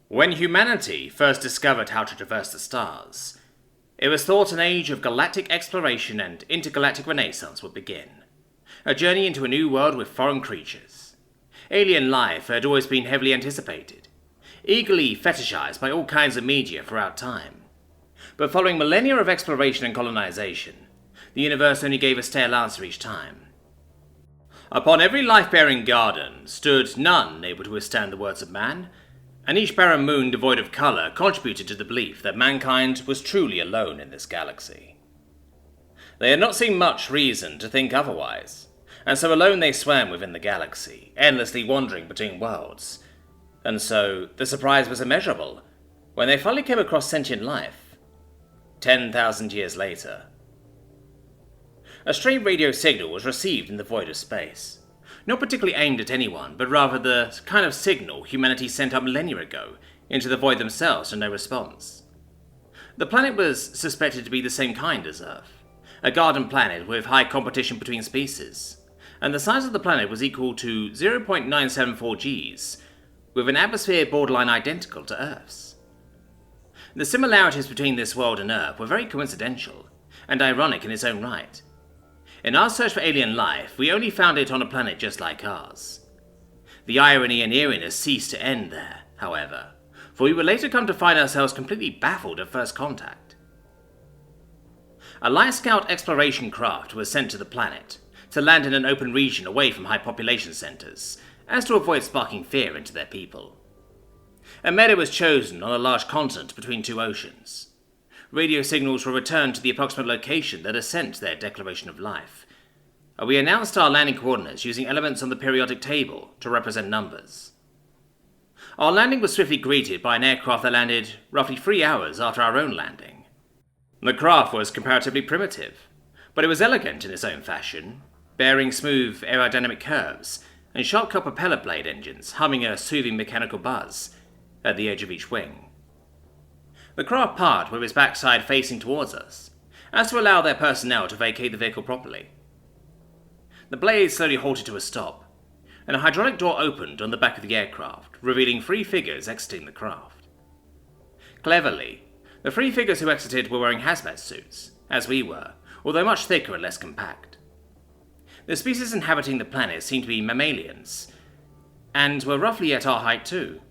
When humanity first discovered how to traverse the stars, it was thought an age of galactic exploration and intergalactic renaissance would begin. A journey into a new world with foreign creatures. Alien life had always been heavily anticipated, eagerly fetishized by all kinds of media throughout time. But following millennia of exploration and colonization, the universe only gave a stale answer each time. Upon every life-bearing garden stood none able to withstand the words of man, and each barren moon devoid of colour contributed to the belief that mankind was truly alone in this galaxy. They had not seen much reason to think otherwise, and so alone they swam within the galaxy, endlessly wandering between worlds. And so the surprise was immeasurable when they finally came across sentient life, 10,000 years later. A stray radio signal was received in the void of space, not particularly aimed at anyone, but rather the kind of signal humanity sent up millennia ago into the void themselves to no response. The planet was suspected to be the same kind as Earth, a garden planet with high competition between species, and the size of the planet was equal to 0.974 Gs, with an atmosphere borderline identical to Earth's. The similarities between this world and Earth were very coincidental, and ironic in its own right. In our search for alien life, we only found it on a planet just like ours. The irony and eeriness ceased to end there, however, for we would later come to find ourselves completely baffled at first contact. A Light Scout exploration craft was sent to the planet, to land in an open region away from high population centres, as to avoid sparking fear into their people. A meadow was chosen on a large continent between two oceans. Radio signals were returned to the approximate location that had sent their declaration of life. We announced our landing coordinates using elements on the periodic table to represent numbers. Our landing was swiftly greeted by an aircraft that landed roughly 3 hours after our own landing. The craft was comparatively primitive, but it was elegant in its own fashion, bearing smooth aerodynamic curves and sharp copper propeller blade engines humming a soothing mechanical buzz at the edge of each wing. The craft parked with its backside facing towards us, as to allow their personnel to vacate the vehicle properly. The blades slowly halted to a stop, and a hydraulic door opened on the back of the aircraft, revealing 3 figures exiting the craft. Cleverly, the 3 figures who exited were wearing hazmat suits, as we were, although much thicker and less compact. The species inhabiting the planet seemed to be mammalians, and were roughly at our height too.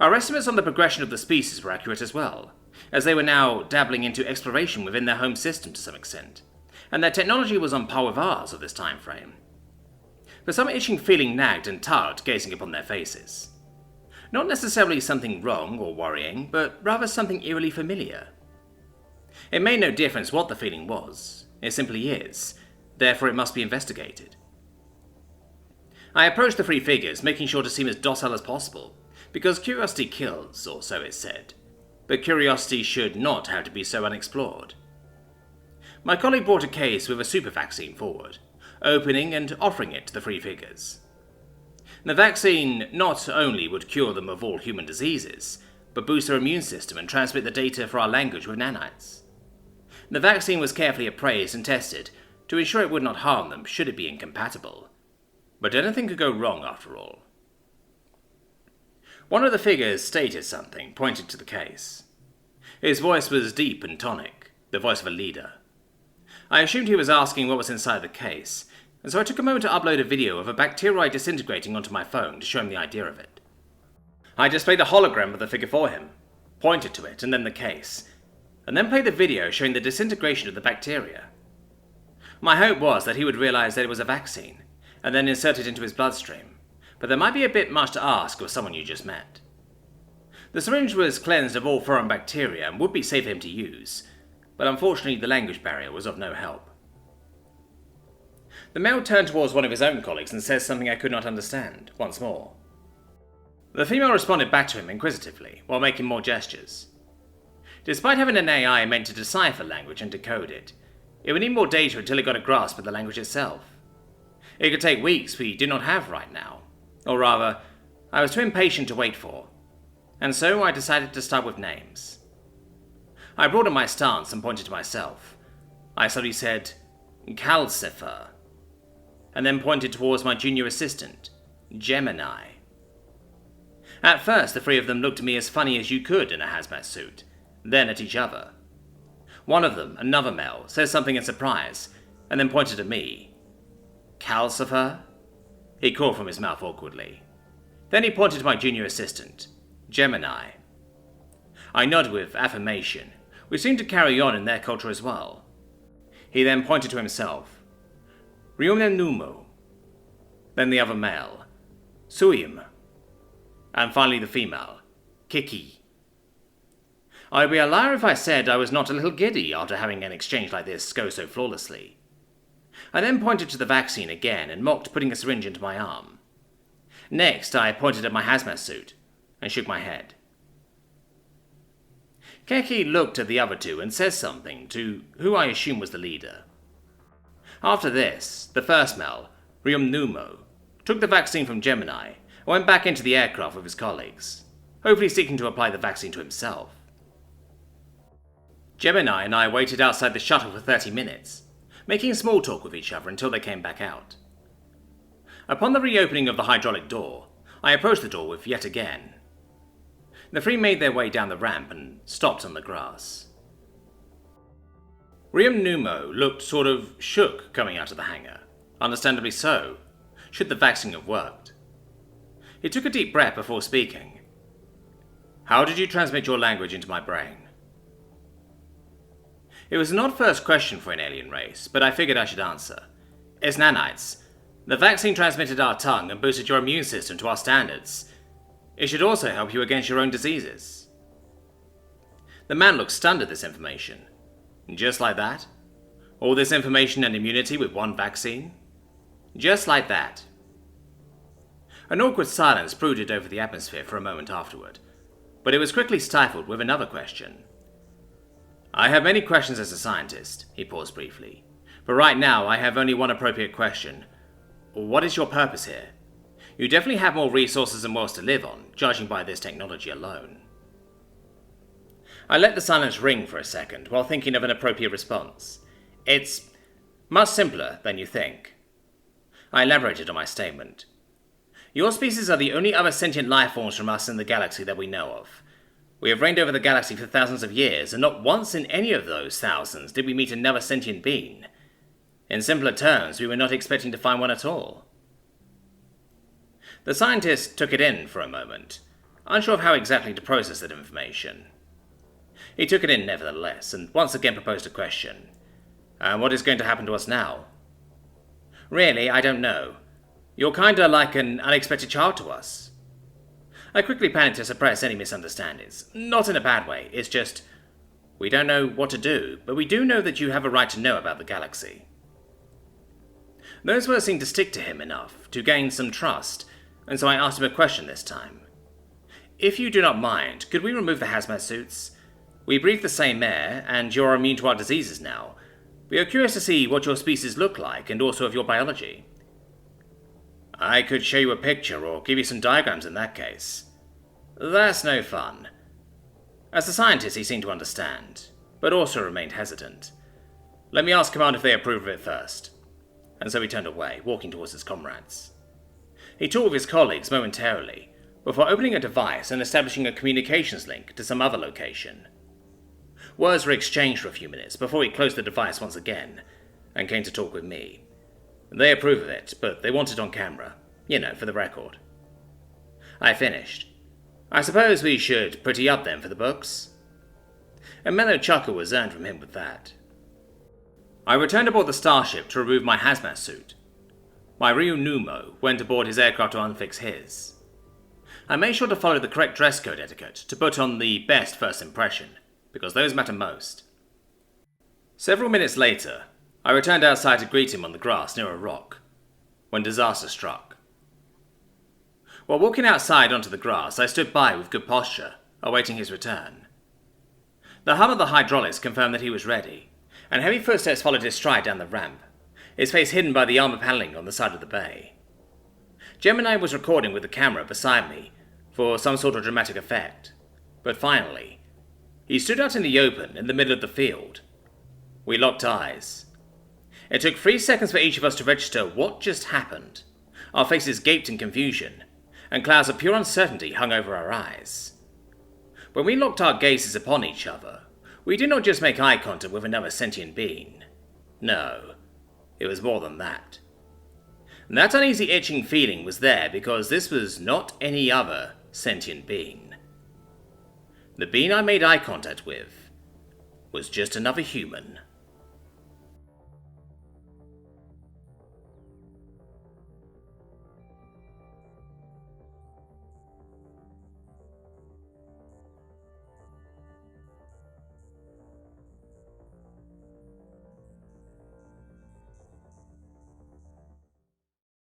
Our estimates on the progression of the species were accurate as well, as they were now dabbling into exploration within their home system to some extent, and their technology was on par with ours of this time frame. But some itching feeling nagged and tugged gazing upon their faces. Not necessarily something wrong or worrying, but rather something eerily familiar. It made no difference what the feeling was, it simply is, therefore it must be investigated. I approached the 3 figures, making sure to seem as docile as possible, because curiosity kills, or so is said, but curiosity should not have to be so unexplored. My colleague brought a case with a super vaccine forward, opening and offering it to the 3 figures. The vaccine not only would cure them of all human diseases, but boost their immune system and transmit the data for our language with nanites. The vaccine was carefully appraised and tested to ensure it would not harm them should it be incompatible. But anything could go wrong after all. One of the figures stated something, pointed to the case. His voice was deep and tonic, the voice of a leader. I assumed he was asking what was inside the case, and so I took a moment to upload a video of a bacterioid disintegrating onto my phone to show him the idea of it. I displayed a hologram of the figure for him, pointed to it and then the case, and then played the video showing the disintegration of the bacteria. My hope was that he would realize that it was a vaccine, and then insert it into his bloodstream. But there might be a bit much to ask of someone you just met. The syringe was cleansed of all foreign bacteria and would be safe for him to use, but unfortunately the language barrier was of no help. The male turned towards one of his own colleagues and said something I could not understand, once more. The female responded back to him inquisitively, while making more gestures. Despite having an AI meant to decipher language and decode it, it would need more data until it got a grasp of the language itself. It could take weeks we did not have right now. Or rather, I was too impatient to wait for, and so I decided to start with names. I broadened my stance and pointed to myself. I suddenly said, Calcifer, and then pointed towards my junior assistant, Gemini. At first, the three of them looked at me as funny as you could in a hazmat suit, then at each other. One of them, another male, says something in surprise, and then pointed at me. Calcifer? He called from his mouth awkwardly. Then he pointed to my junior assistant, Gemini. I nodded with affirmation. We seemed to carry on in their culture as well. He then pointed to himself. Ryumenumo. Then the other male, Suim. And finally the female, Kiki. I'd be a liar if I said I was not a little giddy after having an exchange like this go so flawlessly. I then pointed to the vaccine again and mocked putting a syringe into my arm. Next, I pointed at my hazmat suit and shook my head. Keki looked at the other two and says something to who I assume was the leader. After this, the first male, Ryumnumo, took the vaccine from Gemini and went back into the aircraft with his colleagues, hopefully seeking to apply the vaccine to himself. Gemini and I waited outside the shuttle for 30 minutes, making small talk with each other until they came back out. Upon the reopening of the hydraulic door, I approached the door with yet again. The three made their way down the ramp and stopped on the grass. Ryumnumo looked sort of shook coming out of the hangar. Understandably so, should the vaccine have worked. He took a deep breath before speaking. How did you transmit your language into my brain? It was an odd first question for an alien race, but I figured I should answer. As nanites, the vaccine transmitted our tongue and boosted your immune system to our standards. It should also help you against your own diseases. The man looked stunned at this information. Just like that? All this information and immunity with one vaccine? Just like that. An awkward silence brooded over the atmosphere for a moment afterward, but it was quickly stifled with another question. I have many questions as a scientist, he paused briefly, but right now I have only one appropriate question. What is your purpose here? You definitely have more resources and worlds to live on, judging by this technology alone. I let the silence ring for a second while thinking of an appropriate response. It's much simpler than you think. I elaborated on my statement. Your species are the only other sentient life forms from us in the galaxy that we know of. We have reigned over the galaxy for thousands of years, and not once in any of those thousands did we meet another sentient being. In simpler terms, we were not expecting to find one at all. The scientist took it in for a moment, unsure of how exactly to process that information. He took it in nevertheless, and once again proposed a question. What is going to happen to us now? Really, I don't know. You're kinda like an unexpected child to us. I quickly panicked to suppress any misunderstandings. Not in a bad way, it's just, we don't know what to do, but we do know that you have a right to know about the galaxy. Those words seemed to stick to him enough to gain some trust, and so I asked him a question this time. If you do not mind, could we remove the hazmat suits? We breathe the same air, and you're immune to our diseases now. We are curious to see what your species look like, and also of your biology. I could show you a picture, or give you some diagrams in that case. That's no fun. As a scientist, he seemed to understand, but also remained hesitant. Let me ask Command if they approve of it first. And so he turned away, walking towards his comrades. He talked with his colleagues momentarily, before opening a device and establishing a communications link to some other location. Words were exchanged for a few minutes before he closed the device once again, and came to talk with me. They approved of it, but they want it on camera. For the record. I finished. I suppose we should putty up then for the books? A mellow chuckle was earned from him with that. I returned aboard the starship to remove my hazmat suit. My Ryunumo went aboard his aircraft to unfix his. I made sure to follow the correct dress code etiquette to put on the best first impression, because those matter most. Several minutes later, I returned outside to greet him on the grass near a rock, when disaster struck. While walking outside onto the grass, I stood by with good posture, awaiting his return. The hum of the hydraulics confirmed that he was ready, and heavy footsteps followed his stride down the ramp, his face hidden by the armor paneling on the side of the bay. Gemini was recording with the camera beside me for some sort of dramatic effect, but finally, he stood out in the open in the middle of the field. We locked eyes. It took 3 seconds for each of us to register what just happened. Our faces gaped in confusion, and clouds of pure uncertainty hung over our eyes. When we locked our gazes upon each other, we did not just make eye contact with another sentient being. No, it was more than that. And that uneasy itching feeling was there because this was not any other sentient being. The being I made eye contact with was just another human.